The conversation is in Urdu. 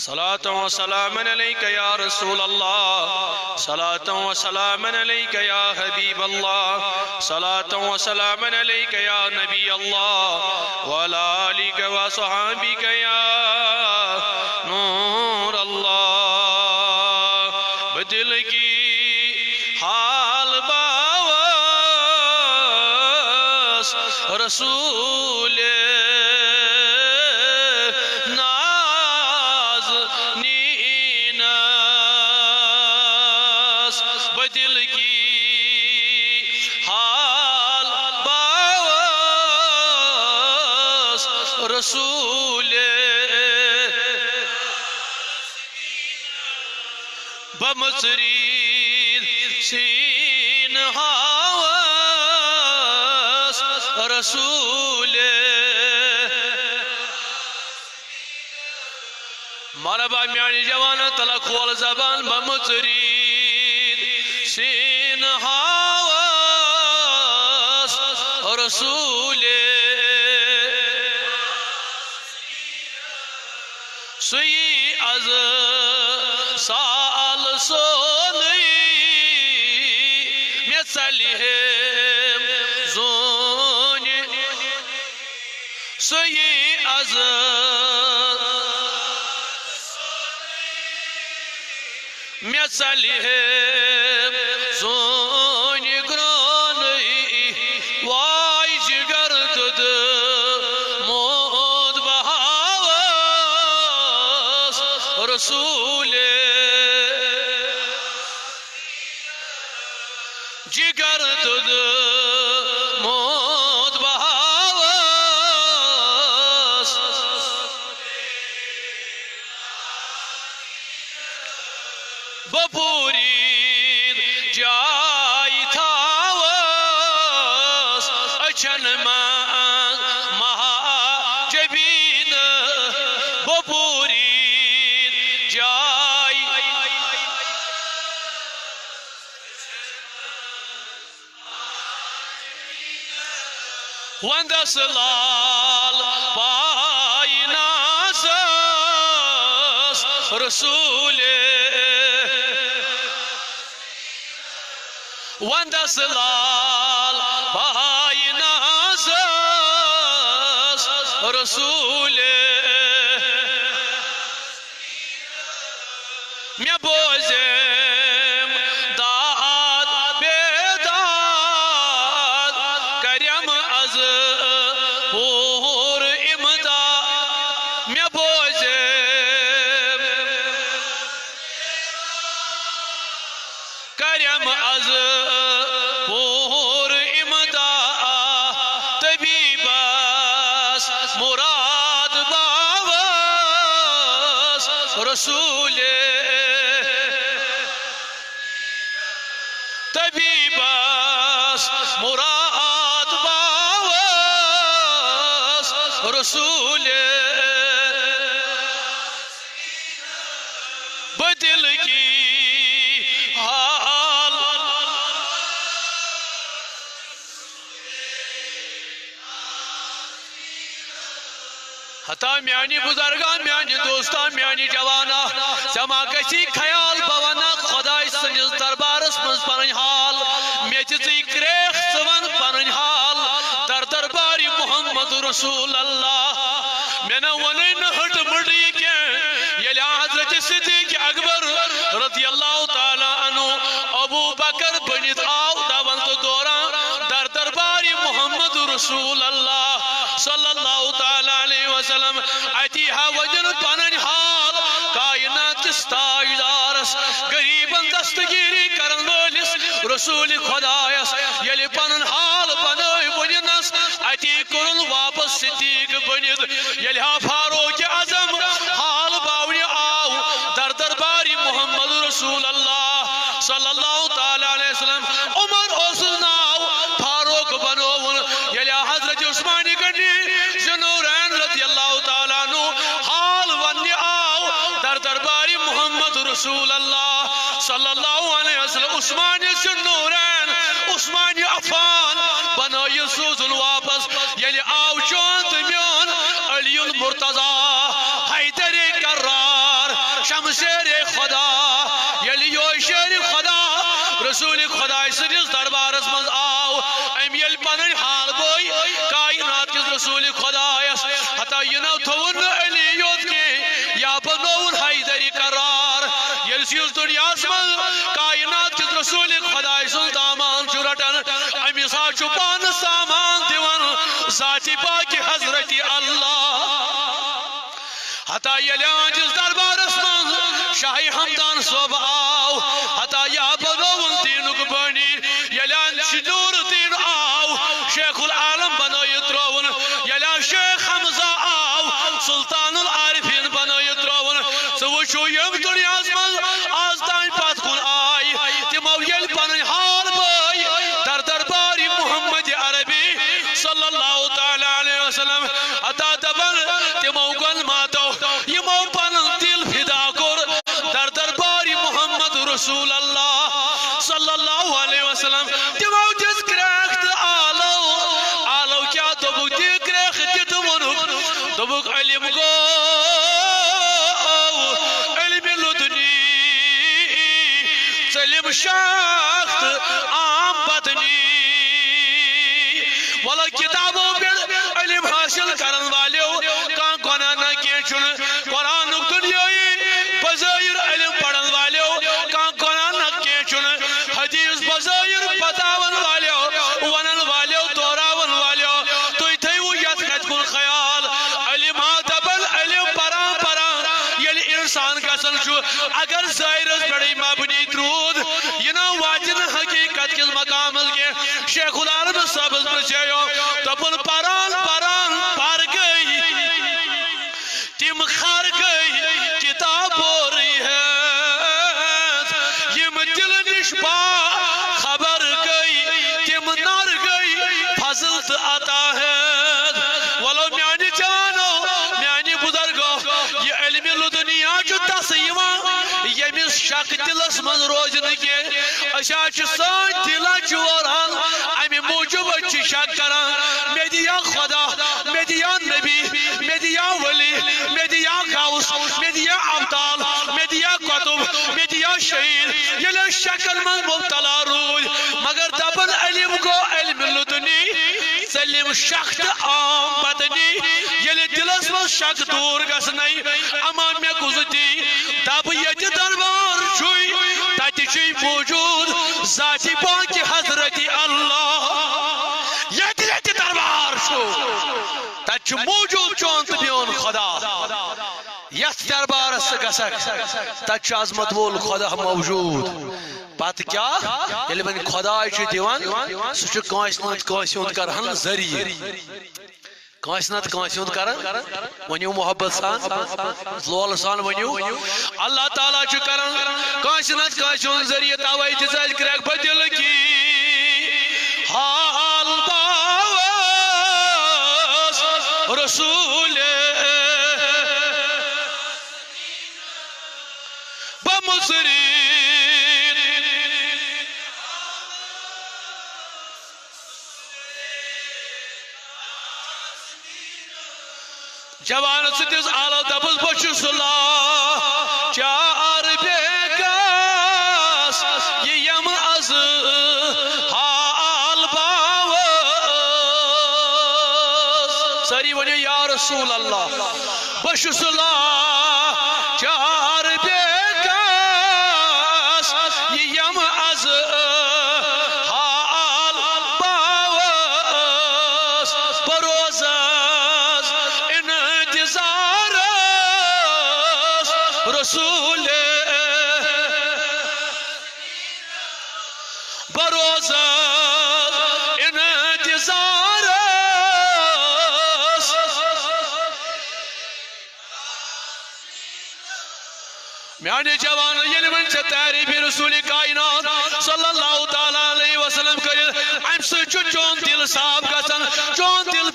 صلاة وسلام عليك يا رسول الله، صلاة وسلام عليك يا حبيب الله، صلاة وسلام عليك يا نبي الله، وعلى آلك وصحابك يا نور الله. بدل کی حال باوس رسول بدل کی حال باوس رسول بمصرید سین حواس رسول مرحبا میانی جوان تلقوال زبان بمصرید سین حواس رسول سوی از سال سونی میسلیهم زونی سوی از میسلیهم زونی گرانی وای جگر دد مود بهاوس رسول جگر دد مود بهاوس بپورید جای تاوس اچن من مهاجبین بپورید جای وند سلال پای نازس رسول وند سلال پای نازس رسول می بوزم داد بیداد کریم از پور امداد می بوزم کریم از پور امداد طبیب است مراد باوس رسول طبیب است مراد باوس رسول بدل کی حال حتا میانی بزرگان میانی دوستان میانی جوانا سما گسی خیال بوانا خدای سنز دربارس منز پنن حال میچی کریخ سون پنن حال در درباری محمد رسول اللہ مینا ونن ہٹ مڑی کے یلی حضرت صدیق اکبر رضی اللہ تعالی عنہ ابو بکر بنیت آو داون تو دوران در درباری محمد رسول اللہ صلی اللہ تعالی علیہ وسلم اتیہا وجن پنن حال کائنات کس تاجدارس غریبن دستگیری کرن وولس رسول خدایس یلی پنن حال بنوی بنینس اتی کرن واپس صدیق بنید یلی فاروق اعظم حال باونی آو در درباری محمد رسول اللہ صلی اللہ تعالی علیہ وسلم عمر اوسناو فاروق بنوون یلی حضرت عثمانی گنی زنورین رضی اللہ تعالیٰ عنہ حال ونی آو در درباری محمد رسول اللہ صلی اللہ علیہ وسلم عثمانی زنورین عثمانی عفان بنائی سوزن واپس یلی آو چونت میون علی المرتضی حیدر کرار شیر خدا یلی یو شیر خدا رسول خدا سندس دربارس من آو ام یل پنن حال بوئی کائنات کس رسول خدا حتی ینو تھون علی یوت کے یا بنون حیدری قرار یل سیز دنیا من کائنات کس رسول خدا سن دامان چرٹن امی سا چپان سامان دیون ذاتی پاک حضرت اللہ حتی یلیان جس دربارس من شاہی حمدان صوب آو حتی یا بنون دینک بنی یلیان شدور دین آو شیخ العالم بنایت رون یلیان شیخ حمزہ آو سلطان العارفین بنایت رون سوچو یم دنیا من آز دائن پات کن آئی تمو یل پنن حال بائی در درباری محمد عربی صلی اللہ تعالی علیہ وسلم حتی دبن تمو گل ماتو یمو پنن دل فدا کر در درباری محمد رسول اللہ صلی اللہ علیہ وسلم تمو جس کریخت آلو کیا دبو دی کریخت دمونک دبوک علم گو علم لدنی سلم شاخت عام بدنی والا کتابوں پر علم حاصل کرن والیو کان کنا نہ کیچن قرآن دنیای بظاہر علم پڑھن والیو کان کنا نہ کیچن حدیث بظاہر بتاون والیو ونن والیو دوراون والیو تو تھیو یت کت کن خیال علم دبل علم پران یل انسان گسن چھو اگر ظاہرس بڑی مبنی درود ینا واجن حقیقت کس مقام کے شیخ العالم صاحب بچیو دبل پران پار گئی تم خار گئی کتاب ہو رہی ہے یم دل نشبا خبر گئی تم نار گئی فضل عطا ہے ولو میانی جانو میانی بزرگو یہ علم لدنیا جو تسیما یمیس شک دلس من روزن کے اشاچ سان دلا چوران امی موجب اچھی شک کران میں دیا خدا میں دیا نبی میں دیا ولی میں دیا غوث میں دیا ابطال میں دیا قطب میں دیا شہید یہ لے شکل من مبتلا روز مگر دبن علم کو علم لدنی سلم شخت عام بدنی یہ لے دلس من شک دور گس نہیں امان میں گزتی دب یہ دربار چھوئی تاتی چھوئی موجود ذاتی پاک حضرت اللہ یہ دربار چھو تاتی موجود چونت بیون خدا یس دربار سے گسک تاتی عظمت وول خدا موجود بات کیا یلی بن خدا چھو دیوان سوچو کانسنات کانسیون کرہن ذریعہ کانسنات کانسیون کرن ونیو محبت سان لول سان ونیو اللہ تعالیٰ چھو کرن کانسنات کانسیون ذریعہ تاوائی تیزاج کریک بدل کی حال باس رسول بمصری جوان ستیز آلو دبز بچو صلاح چار بیگاس یہ یم از حال باوز ساری ونیو یا رسول اللہ بچو صلاح چار بیگاس یہ یم از حال باوز بروزاز رسول بروزہ انتظار میانے جوان یعنی من سے تعریف رسول کائنات صلی اللہ تعالیٰ علیہ وسلم کرے ہم سے چون دل صاحب گسن چون دل